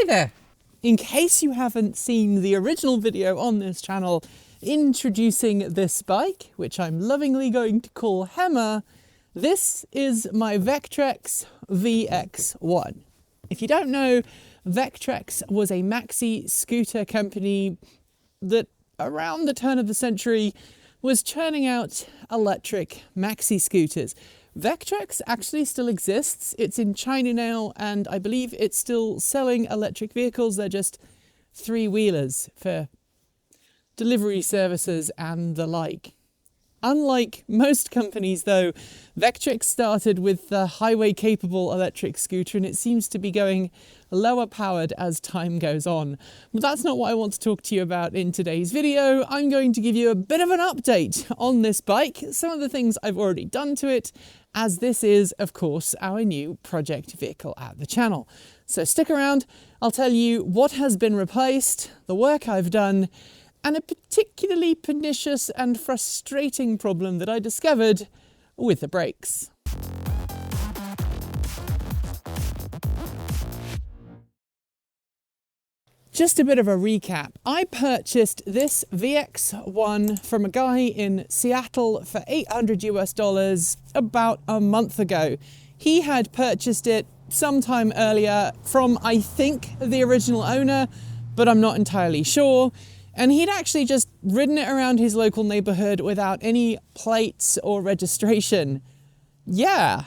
Hi there! In case you haven't seen the original video on this channel introducing this bike, which I'm lovingly going to call Hammer, this is my Vectrix VX-1. If you don't know, Vectrix was a maxi scooter company that around the turn of the century was churning out electric maxi scooters. Vectrix actually still exists. It's in China now, and I believe it's still selling electric vehicles. They're just three-wheelers for delivery services and the like. Unlike most companies though, Vectrix started with the highway-capable electric scooter, and it seems to be going lower powered as time goes on. But that's not what I want to talk to you about in today's video. I'm going to give you a bit of an update on this bike, some of the things I've already done to it, as this is, of course, our new project vehicle at the channel. So stick around, I'll tell you what has been replaced, the work I've done, and a particularly pernicious and frustrating problem that I discovered with the brakes. Just a bit of a recap. I purchased this VX-1 from a guy in Seattle for $800 about a month ago. He had purchased it sometime earlier from, I think, the original owner, but I'm not entirely sure. And he'd actually just ridden it around his local neighborhood without any plates or registration. Yeah,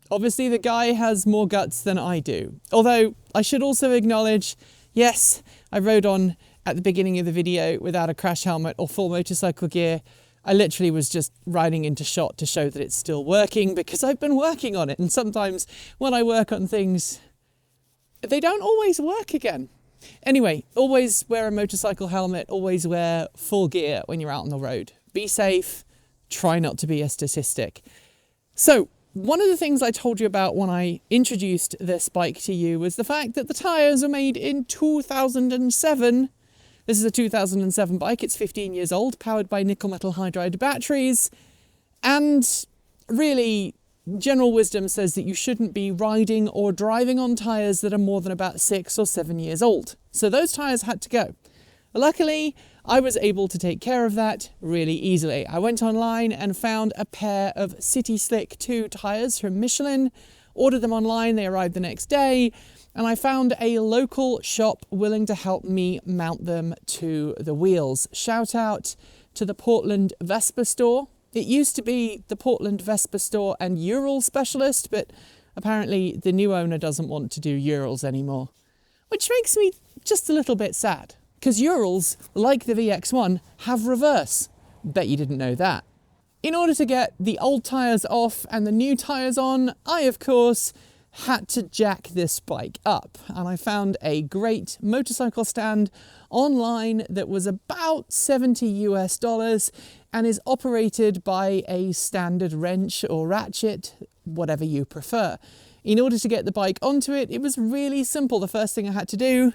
obviously the guy has more guts than I do. Although I should also acknowledge, yes, I rode on at the beginning of the video without a crash helmet or full motorcycle gear. I literally was just riding into shot to show that it's still working, because I've been working on it. And sometimes when I work on things, they don't always work again. Anyway, always wear a motorcycle helmet, always wear full gear when you're out on the road. Be safe, try not to be a statistic. So, one of the things I told you about when I introduced this bike to you was the fact that the tyres are made in 2007. This is a 2007 bike, it's 15 years old, powered by nickel metal hydride batteries, and really, general wisdom says that you shouldn't be riding or driving on tyres that are more than about 6 or 7 years old. So those tyres had to go. Luckily, I was able to take care of that really easily. I went online and found a pair of City Slick 2 tyres from Michelin, ordered them online, they arrived the next day, and I found a local shop willing to help me mount them to the wheels. Shout out to the Portland Vespa store. It used to be the Portland Vespa store and Ural specialist, but apparently the new owner doesn't want to do Urals anymore. Which makes me just a little bit sad, because Urals, like the VX-1, have reverse. Bet you didn't know that. In order to get the old tyres off and the new tyres on, I, of course, had to jack this bike up. And I found a great motorcycle stand online that was about $70 and is operated by a standard wrench or ratchet, whatever you prefer. In order to get the bike onto it, it was really simple. The first thing I had to do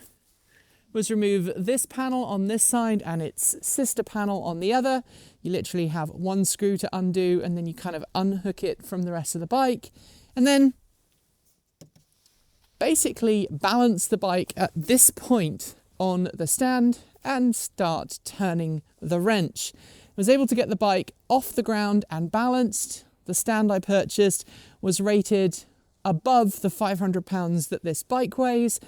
was remove this panel on this side and its sister panel on the other. You literally have one screw to undo, and then you kind of unhook it from the rest of the bike. And then basically balance the bike at this point on the stand and start turning the wrench. I was able to get the bike off the ground and balanced. The stand I purchased was rated above the 500 pounds that this bike weighs,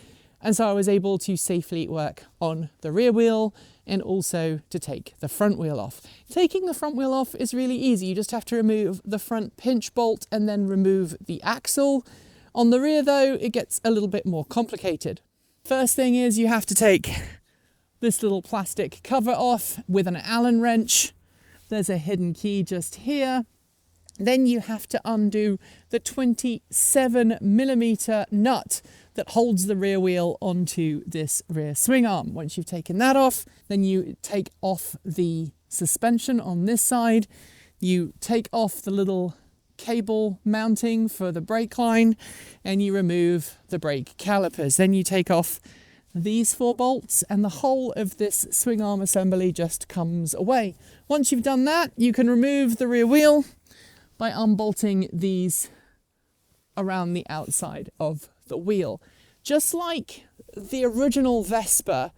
and so I was able to safely work on the rear wheel and also to take the front wheel off. Taking the front wheel off is really easy. You just have to remove the front pinch bolt and then remove the axle. On the rear though, it gets a little bit more complicated. First thing is you have to take this little plastic cover off with an Allen wrench. There's a hidden key just here. Then you have to undo the 27mm nut that holds the rear wheel onto this rear swing arm. Once you've taken that off, then you take off the suspension on this side. You take off the little cable mounting for the brake line, and you remove the brake calipers. Then you take off these 4 bolts, and the whole of this swing arm assembly just comes away. Once you've done that, you can remove the rear wheel by unbolting these around the outside of the wheel. Just like the original Vespa,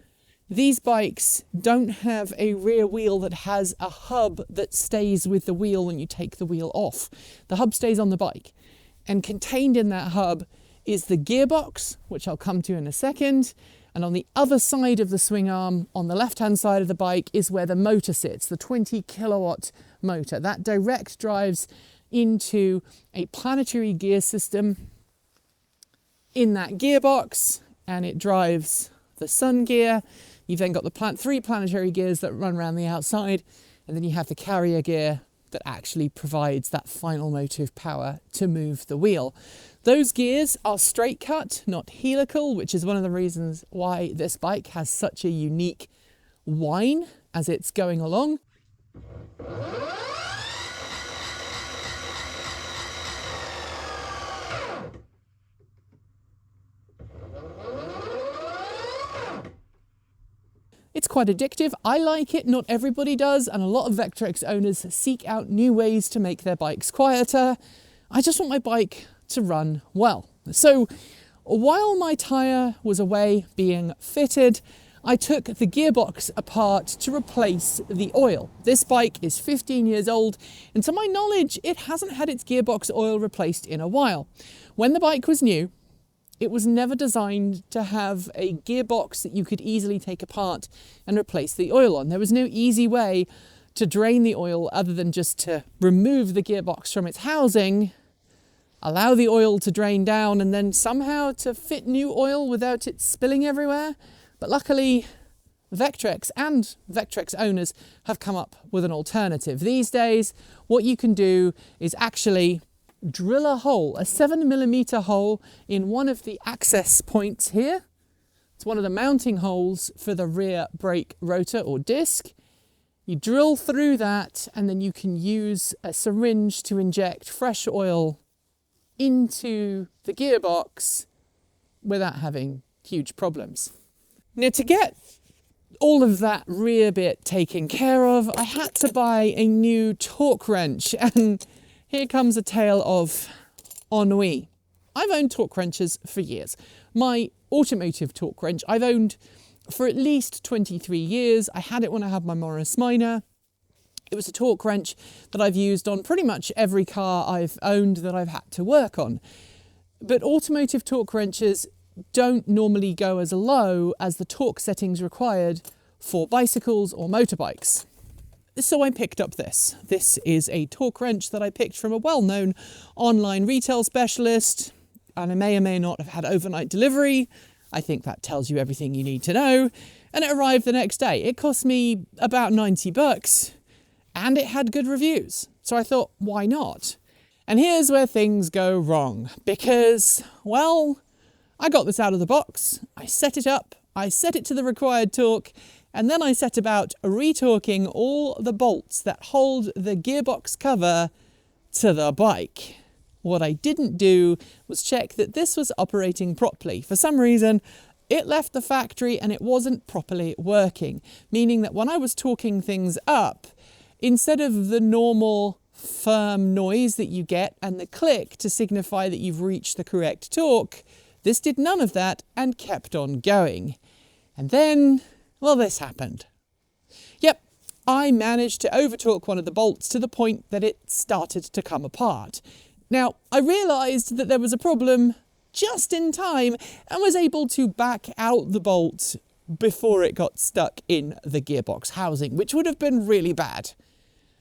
these bikes don't have a rear wheel that has a hub that stays with the wheel when you take the wheel off. The hub stays on the bike, and contained in that hub is the gearbox, which I'll come to in a second. And on the other side of the swing arm, on the left-hand side of the bike, is where the motor sits, the 20 kilowatt motor. That direct drives into a planetary gear system in that gearbox, and it drives the sun gear. You've then got the three planetary gears that run around the outside, and then you have the carrier gear that actually provides that final motive power to move the wheel. Those gears are straight cut, not helical, which is one of the reasons why this bike has such a unique whine as it's going along. It's quite addictive. I like it, not everybody does, and a lot of Vectrix owners seek out new ways to make their bikes quieter. I just want my bike to run well. So while my tyre was away being fitted, I took the gearbox apart to replace the oil. This bike is 15 years old, and to my knowledge, it hasn't had its gearbox oil replaced in a while. When the bike was new, it was never designed to have a gearbox that you could easily take apart and replace the oil on. There was no easy way to drain the oil other than just to remove the gearbox from its housing, allow the oil to drain down, and then somehow to fit new oil without it spilling everywhere. But luckily, Vectrix and Vectrix owners have come up with an alternative. These days, what you can do is actually drill a hole, a 7mm hole in one of the access points here. It's one of the mounting holes for the rear brake rotor or disc. You drill through that, and then you can use a syringe to inject fresh oil into the gearbox without having huge problems. Now, to get all of that rear bit taken care of, I had to buy a new torque wrench, and here comes a tale of ennui. I've owned torque wrenches for years. My automotive torque wrench I've owned for at least 23 years. I had it when I had my Morris Minor. It was a torque wrench that I've used on pretty much every car I've owned that I've had to work on. But automotive torque wrenches don't normally go as low as the torque settings required for bicycles or motorbikes. So I picked up this. This is a torque wrench that I picked from a well-known online retail specialist, and I may or may not have had overnight delivery. I think that tells you everything you need to know. And it arrived the next day. It cost me about $90, and it had good reviews. So I thought, why not? And here's where things go wrong, because, well, I got this out of the box, I set it up, I set it to the required torque, and then I set about retorquing all the bolts that hold the gearbox cover to the bike. What I didn't do was check that this was operating properly. For some reason, it left the factory and it wasn't properly working, meaning that when I was torquing things up, instead of the normal firm noise that you get and the click to signify that you've reached the correct torque, this did none of that and kept on going. And then, well, this happened. Yep, I managed to over-torque one of the bolts to the point that it started to come apart. Now, I realised that there was a problem just in time and was able to back out the bolt before it got stuck in the gearbox housing, which would have been really bad.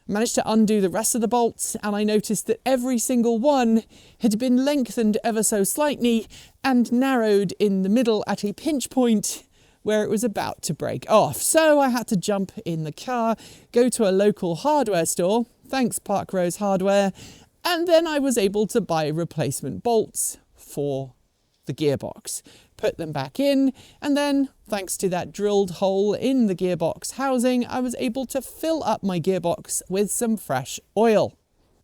I managed to undo the rest of the bolts, and I noticed that every single one had been lengthened ever so slightly and narrowed in the middle at a pinch point where it was about to break off. So I had to jump in the car, go to a local hardware store, thanks Park Rose Hardware, and then I was able to buy replacement bolts for the gearbox, put them back in, and then, thanks to that drilled hole in the gearbox housing, I was able to fill up my gearbox with some fresh oil.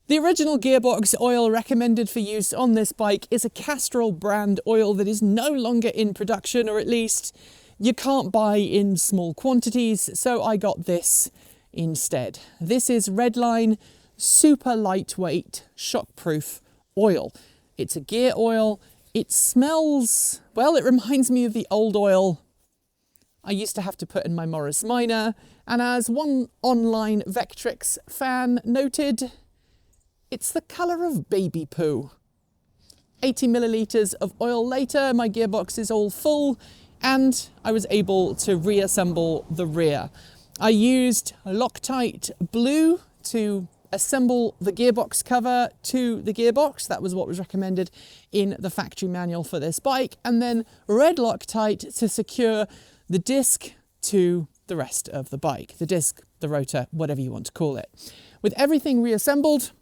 The original gearbox oil recommended for use on this bike is a Castrol brand oil that is no longer in production, or at least you can't buy in small quantities, so I got this instead. This is Redline Super Lightweight Shockproof Oil. It's a gear oil, It smells, well, it reminds me of the old oil I used to have to put in my Morris Minor, and as one online Vectrix fan noted, it's the colour of baby poo. 80 millilitres of oil later, my gearbox is all full, and I was able to reassemble the rear. I used Loctite blue to assemble the gearbox cover to the gearbox. That was what was recommended in the factory manual for this bike, and then red Loctite to secure the disc to the rest of the bike. The disc, the rotor, whatever you want to call it. With everything reassembled,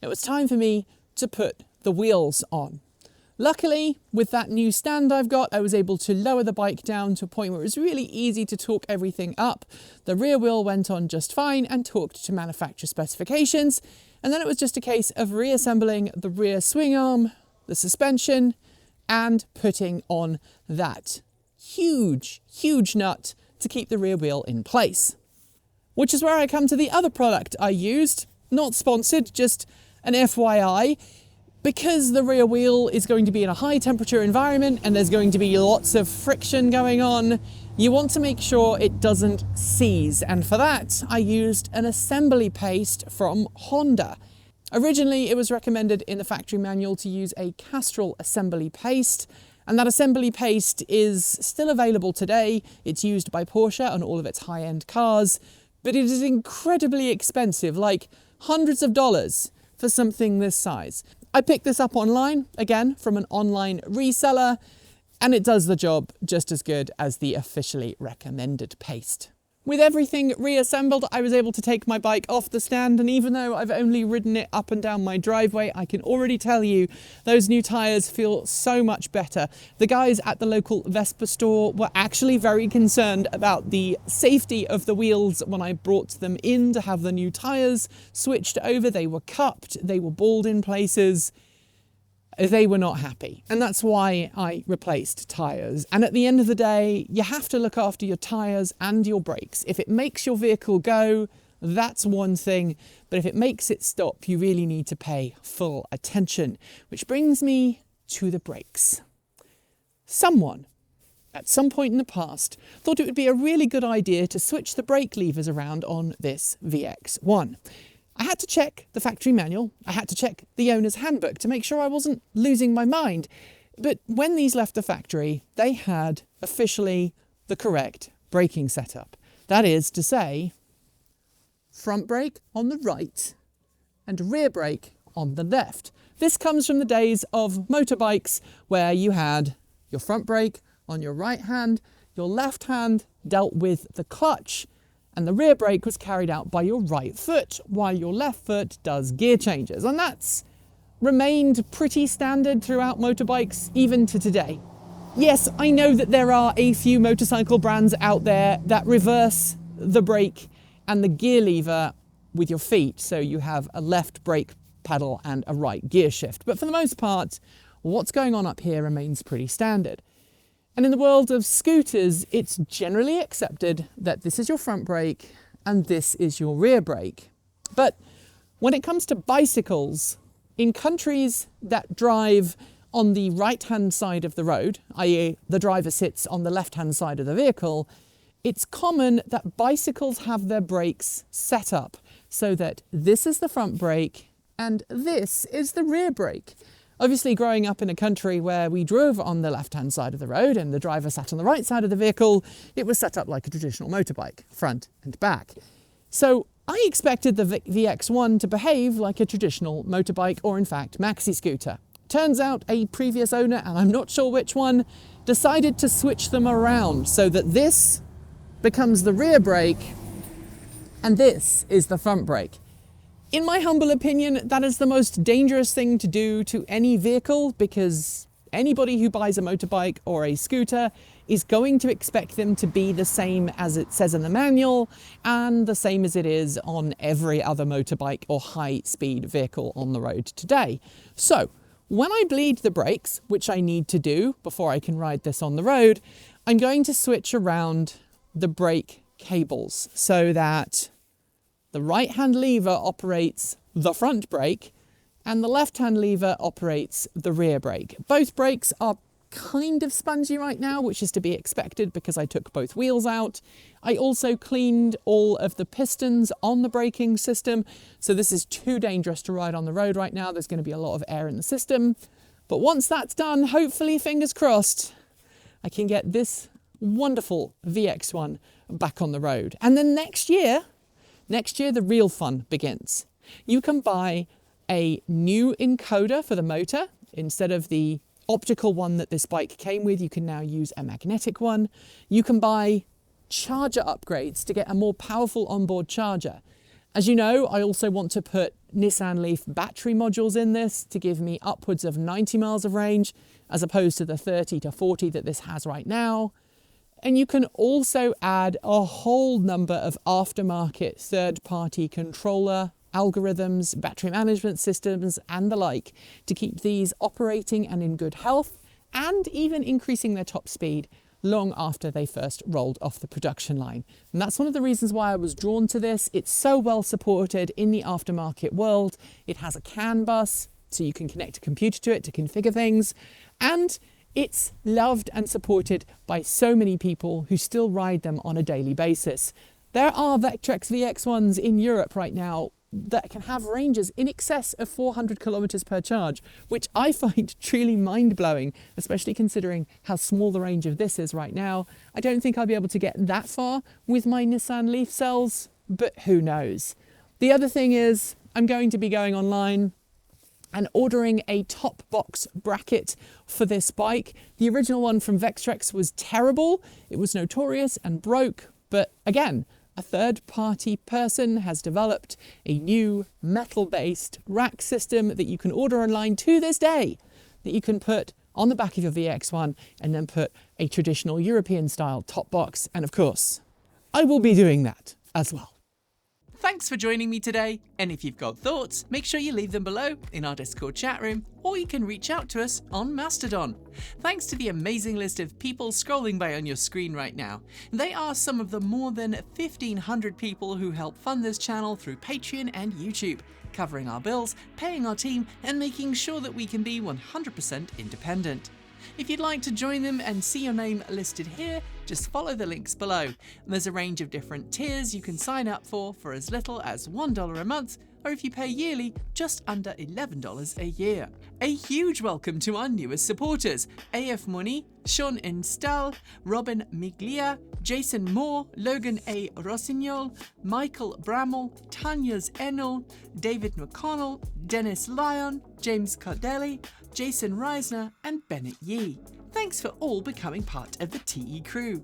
it was time for me to put the wheels on. Luckily, with that new stand I've got, I was able to lower the bike down to a point where it was really easy to torque everything up. The rear wheel went on just fine and torqued to manufacturer specifications. And then it was just a case of reassembling the rear swing arm, the suspension, and putting on that huge nut to keep the rear wheel in place. Which is where I come to the other product I used, not sponsored, just an FYI. Because the rear wheel is going to be in a high temperature environment and there's going to be lots of friction going on, you want to make sure it doesn't seize. And for that, I used an assembly paste from Honda. Originally, it was recommended in the factory manual to use a Castrol assembly paste, and that assembly paste is still available today. It's used by Porsche on all of its high-end cars, but it is incredibly expensive, like hundreds of dollars for something this size. I picked this up online, again, from an online reseller, and it does the job just as good as the officially recommended paste. With everything reassembled, I was able to take my bike off the stand, and even though I've only ridden it up and down my driveway, I can already tell you those new tyres feel so much better. The guys at the local Vespa store were actually very concerned about the safety of the wheels when I brought them in to have the new tyres switched over. They were cupped, they were bald in places. They were not happy, and that's why I replaced tyres. And at the end of the day, you have to look after your tyres and your brakes. If it makes your vehicle go, that's one thing, but if it makes it stop, you really need to pay full attention. Which brings me to the brakes. Someone, at some point in the past, thought it would be a really good idea to switch the brake levers around on this VX-1. I had to check the factory manual, I had to check the owner's handbook to make sure I wasn't losing my mind. But when these left the factory, they had officially the correct braking setup. That is to say, front brake on the right and rear brake on the left. This comes from the days of motorbikes where you had your front brake on your right hand, your left hand dealt with the clutch, and the rear brake was carried out by your right foot, while your left foot does gear changes. And that's remained pretty standard throughout motorbikes, even to today. Yes, I know that there are a few motorcycle brands out there that reverse the brake and the gear lever with your feet, so you have a left brake pedal and a right gear shift. But for the most part, what's going on up here remains pretty standard. And in the world of scooters, it's generally accepted that this is your front brake and this is your rear brake. But when it comes to bicycles, in countries that drive on the right-hand side of the road, i.e. the driver sits on the left-hand side of the vehicle, it's common that bicycles have their brakes set up so that this is the front brake and this is the rear brake. Obviously, growing up in a country where we drove on the left-hand side of the road and the driver sat on the right side of the vehicle, it was set up like a traditional motorbike, front and back. So I expected the VX-1 to behave like a traditional motorbike, or in fact, maxi scooter. Turns out a previous owner, and I'm not sure which one, decided to switch them around so that this becomes the rear brake and this is the front brake. In my humble opinion, that is the most dangerous thing to do to any vehicle, because anybody who buys a motorbike or a scooter is going to expect them to be the same as it says in the manual and the same as it is on every other motorbike or high-speed vehicle on the road today. So when I bleed the brakes, which I need to do before I can ride this on the road, I'm going to switch around the brake cables so that the right-hand lever operates the front brake and the left-hand lever operates the rear brake. Both brakes are kind of spongy right now, which is to be expected because I took both wheels out. I also cleaned all of the pistons on the braking system, so this is too dangerous to ride on the road right now. There's going to be a lot of air in the system. But once that's done, hopefully, fingers crossed, I can get this wonderful VX-1 back on the road. And then next year, the real fun begins. You can buy a new encoder for the motor. Instead of the optical one that this bike came with, you can now use a magnetic one. You can buy charger upgrades to get a more powerful onboard charger. As you know, I also want to put Nissan Leaf battery modules in this to give me upwards of 90 miles of range, as opposed to the 30 to 40 that this has right now. And you can also add a whole number of aftermarket third-party controller algorithms, battery management systems, and the like to keep these operating and in good health, and even increasing their top speed long after they first rolled off the production line. And that's one of the reasons why I was drawn to this. It's so well supported in the aftermarket world. It has a CAN bus, so you can connect a computer to it to configure things. And it's loved and supported by so many people who still ride them on a daily basis. There are Vectrix VX1s in Europe right now that can have ranges in excess of 400 kilometers per charge, which I find truly mind-blowing, especially considering how small the range of this is right now. I don't think I'll be able to get that far with my Nissan Leaf cells, but who knows. The other thing is I'm going to be going online and ordering a top box bracket for this bike. The original one from Vectrix was terrible. It was notorious and broke, but again, a third-party person has developed a new metal-based rack system that you can order online to this day, that you can put on the back of your VX1 and then put a traditional European-style top box. And of course, I will be doing that as well. Thanks for joining me today, and if you've got thoughts, make sure you leave them below in our Discord chat room, or you can reach out to us on Mastodon. Thanks to the amazing list of people scrolling by on your screen right now. They are some of the more than 1,500 people who help fund this channel through Patreon and YouTube, covering our bills, paying our team, and making sure that we can be 100% independent. If you'd like to join them and see your name listed here, just follow the links below. There's a range of different tiers you can sign up for as little as $1 a month, or if you pay yearly, just under $11 a year. A huge welcome to our newest supporters: AF Money, Sean Instal, Robin Miglia, Jason Moore, Logan A. Rossignol, Michael Bramall, Tanya's Enel, David McConnell, Dennis Lyon, James Cardelli, Jason Reisner, and Bennett Yee. Thanks for all becoming part of the TE crew.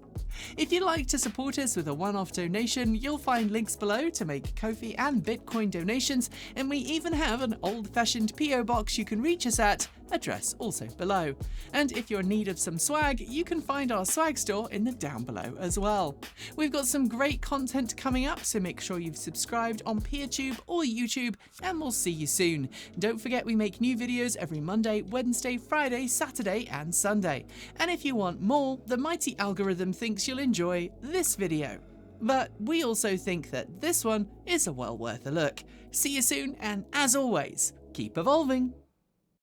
If you'd like to support us with a one-off donation, you'll find links below to make Ko-fi and Bitcoin donations, and we even have an old-fashioned PO box you can reach us at, address also below. And if you're in need of some swag, you can find our swag store in the down below as well. We've got some great content coming up, so make sure you've subscribed on PeerTube or YouTube, and we'll see you soon. Don't forget we make new videos every Monday, Wednesday, Friday, Saturday, and Sunday. And if you want more, the mighty algorithm thinks you'll enjoy this video. But we also think that this one is well worth a look. See you soon, and as always, keep evolving.